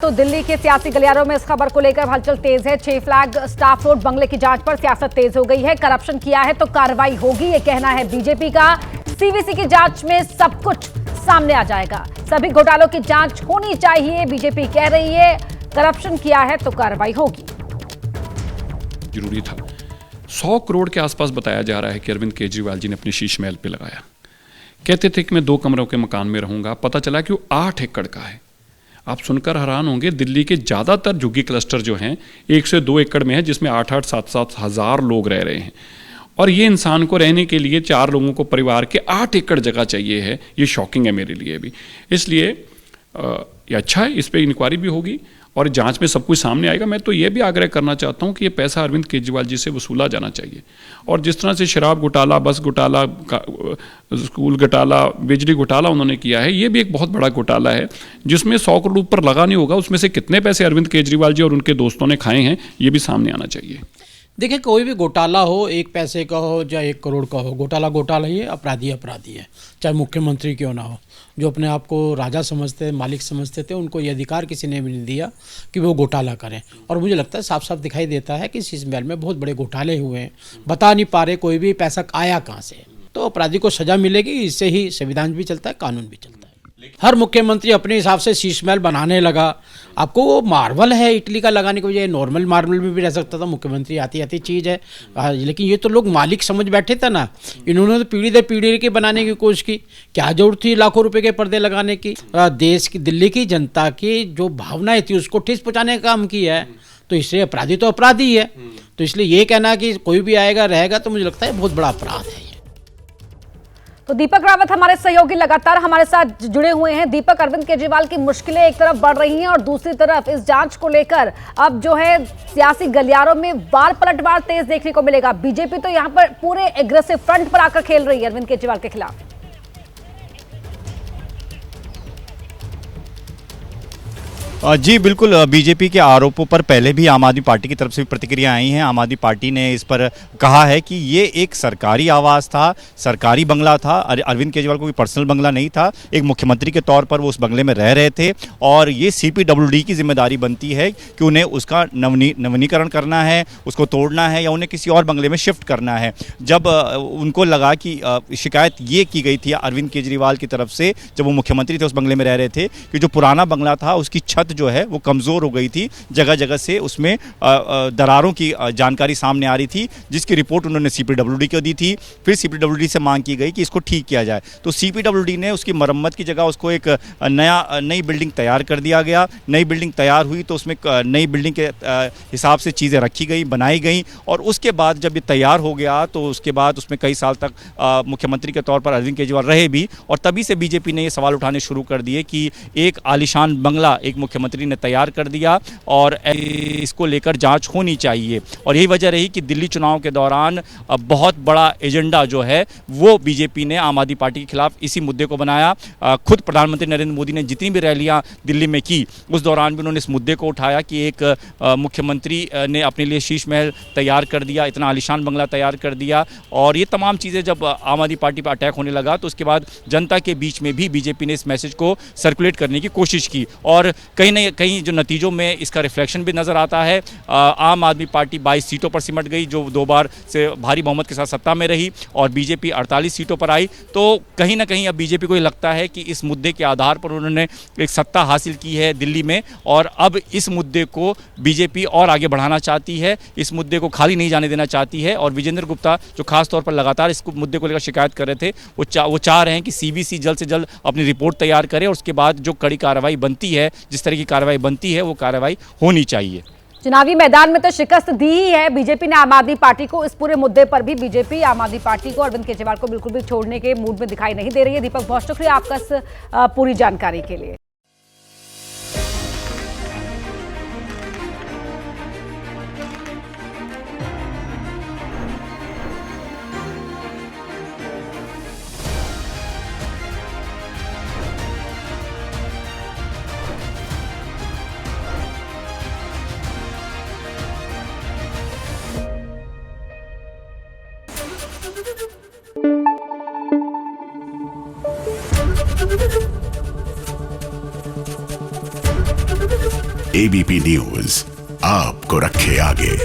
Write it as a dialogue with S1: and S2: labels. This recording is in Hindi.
S1: तो दिल्ली के सियासी गलियारों में इस खबर को लेकर हलचल तेज है। 6 फ्लैग स्टाफ रोड बंगले की जांच पर सियासत तेज हो गई है। करप्शन किया है तो कार्रवाई होगी, ये कहना है बीजेपी का। सीवीसी की जांच में सब कुछ सामने आ जाएगा। सभी घोटालों की जांच होनी चाहिए, बीजेपी कह रही है। करप्शन किया है तो कार्रवाई होगी।
S2: जरूरी था। 100 करोड़ के आसपास बताया जा रहा है कि अरविंद केजरीवाल जी ने अपने शीश महल पे लगाया। कहते थे कि मैं 2 कमरों के मकान में रहूंगा, पता चला कि वो 8 एकड़ का है। आप सुनकर हैरान होंगे, दिल्ली के ज़्यादातर झुग्गी क्लस्टर जो हैं 1 से 2 एकड़ में है, जिसमें 8-8, 7-7 हज़ार लोग रह रहे हैं। और ये इंसान को रहने के लिए 4 लोगों को परिवार के 8 एकड़ जगह चाहिए है। ये शॉकिंग है मेरे लिए भी। इसलिए ये अच्छा है, इस पर इंक्वायरी भी होगी और जांच में सब कुछ सामने आएगा। मैं तो ये भी आग्रह करना चाहता हूँ कि ये पैसा अरविंद केजरीवाल जी से वसूला जाना चाहिए। और जिस तरह से शराब घोटाला, बस घोटाला, स्कूल घोटाला, बिजली घोटाला उन्होंने किया है, ये भी एक बहुत बड़ा घोटाला है जिसमें 100 करोड़ ऊपर लगा नहीं होगा। उसमें से कितने पैसे अरविंद केजरीवाल जी और उनके दोस्तों ने खाए हैं, ये भी सामने आना चाहिए।
S3: देखिए, कोई भी घोटाला हो, 1 पैसे का हो या 1 करोड़ का हो, घोटाला घोटाला ही है, अपराधी अपराधी है। चाहे मुख्यमंत्री क्यों ना हो, जो अपने आप को राजा समझते, मालिक समझते थे, उनको ये अधिकार किसी ने भी नहीं दिया कि वो घोटाला करें। और मुझे लगता है साफ साफ दिखाई देता है कि शीश महल में बहुत बड़े घोटाले हुए हैं। बता नहीं पा रहे कोई भी पैसा आया कहाँ से। तो अपराधी को सजा मिलेगी, इससे ही संविधान भी चलता है, कानून भी चलता है। हर मुख्यमंत्री अपने हिसाब से शीश महल बनाने लगा। आपको वो मार्बल है इटली का लगाने की बजाय नॉर्मल मार्बल में भी रह सकता था। मुख्यमंत्री आती आती चीज़ है। लेकिन ये तो लोग मालिक समझ बैठे थे ना। इन्होंने तो पीढ़ी दर पीढ़ी के बनाने की कोशिश की। क्या जरूरत थी लाखों रुपए के पर्दे लगाने की। देश की, दिल्ली की जनता की जो भावनाएं थी उसको ठेस पहुँचाने का काम किया है। तो इसलिए अपराधी तो अपराधी है। तो इसलिए ये कहना कि कोई भी आएगा रहेगा, तो मुझे लगता है बहुत बड़ा अपराध है।
S1: तो दीपक रावत हमारे सहयोगी लगातार हमारे साथ जुड़े हुए हैं। दीपक, अरविंद केजरीवाल की मुश्किलें एक तरफ बढ़ रही हैं और दूसरी तरफ इस जांच को लेकर अब जो है सियासी गलियारों में वार पलटवार तेज देखने को मिलेगा। बीजेपी तो यहां पर पूरे एग्रेसिव फ्रंट पर आकर खेल रही है अरविंद केजरीवाल के खिलाफ।
S4: जी बिल्कुल, बीजेपी के आरोपों पर पहले भी आम आदमी पार्टी की तरफ से भी प्रतिक्रिया आई हैं। आम आदमी पार्टी ने इस पर कहा है कि ये एक सरकारी आवास था, सरकारी बंगला था। अरविंद केजरीवाल को कोई पर्सनल बंगला नहीं था। एक मुख्यमंत्री के तौर पर वो उस बंगले में रह रहे थे और ये CPWD की जिम्मेदारी बनती है कि उन्हें उसका नवीनीकरण करना है, उसको तोड़ना है या उन्हें किसी और बंगले में शिफ्ट करना है। जब उनको लगा कि शिकायत ये की गई थी अरविंद केजरीवाल की तरफ से, जब वो मुख्यमंत्री थे उस बंगले में रह रहे थे, कि जो पुराना बंगला था उसकी छत जो है वो कमज़ोर हो गई थी। जगह जगह से उसमें दरारों की जानकारी सामने आ रही थी, जिसकी रिपोर्ट उन्होंने CPWD को दी थी। फिर CPWD से मांग की गई कि इसको ठीक किया जाए। तो CPWD ने उसकी मरम्मत की जगह उसको एक नई बिल्डिंग तैयार कर दिया गया। नई बिल्डिंग तैयार हुई तो उसमें नई बिल्डिंग के हिसाब से चीज़ें रखी गई, बनाई गई। और उसके बाद जब ये तैयार हो गया तो उसके बाद उसमें कई साल तक मुख्यमंत्री के तौर पर अरविंद केजरीवाल रहे भी। और तभी से बीजेपी ने ये सवाल उठाने शुरू कर दिए कि एक आलीशान बंगला एक मुख्यमंत्री ने तैयार कर दिया और इसको लेकर जांच होनी चाहिए। और यही वजह रही कि दिल्ली चुनाव के दौरान बहुत बड़ा एजेंडा जो है वो बीजेपी ने आम आदमी पार्टी के खिलाफ इसी मुद्दे को बनाया। खुद प्रधानमंत्री नरेंद्र मोदी ने जितनी भी रैलियां दिल्ली में की, उस दौरान भी उन्होंने इस मुद्दे को उठाया कि एक मुख्यमंत्री ने अपने लिए शीश महल तैयार कर दिया, इतना आलीशान बंगला तैयार कर दिया। और ये तमाम चीज़ें जब आम आदमी पार्टी पर अटैक होने लगा तो उसके बाद जनता के बीच में भी बीजेपी ने इस मैसेज को सर्कुलेट करने की कोशिश की। और कहीं न कहीं जो नतीजों में इसका रिफ्लेक्शन भी नज़र आता है। आम आदमी पार्टी 22 सीटों पर सिमट गई, जो 2 बार से भारी बहुमत के साथ सत्ता में रही, और बीजेपी 48 सीटों पर आई। तो कहीं ना कहीं अब बीजेपी को ये लगता है कि इस मुद्दे के आधार पर उन्होंने एक सत्ता हासिल की है दिल्ली में, और अब इस मुद्दे को बीजेपी और आगे बढ़ाना चाहती है, इस मुद्दे को खाली नहीं जाने देना चाहती है। और विजेंद्र गुप्ता, जो खास तौर पर लगातार इस मुद्दे को लेकर शिकायत कर रहे थे, वो चाह रहे हैं कि CVC जल्द से जल्द अपनी रिपोर्ट तैयार करे और उसके बाद जो कड़ी कार्रवाई बनती है, जिस तरह की कार्रवाई बनती है, वो कार्रवाई होनी चाहिए।
S1: चुनावी मैदान में तो शिकस्त दी ही है बीजेपी ने आम आदमी पार्टी को। इस पूरे मुद्दे पर भी बीजेपी आम आदमी पार्टी को, अरविंद केजरीवाल को बिल्कुल भी छोड़ने के मूड में दिखाई नहीं दे रही है। दीपक, बहुत शुक्रिया आपका इस पूरी जानकारी के लिए।
S5: एबीपी न्यूज आपको रखे आगे।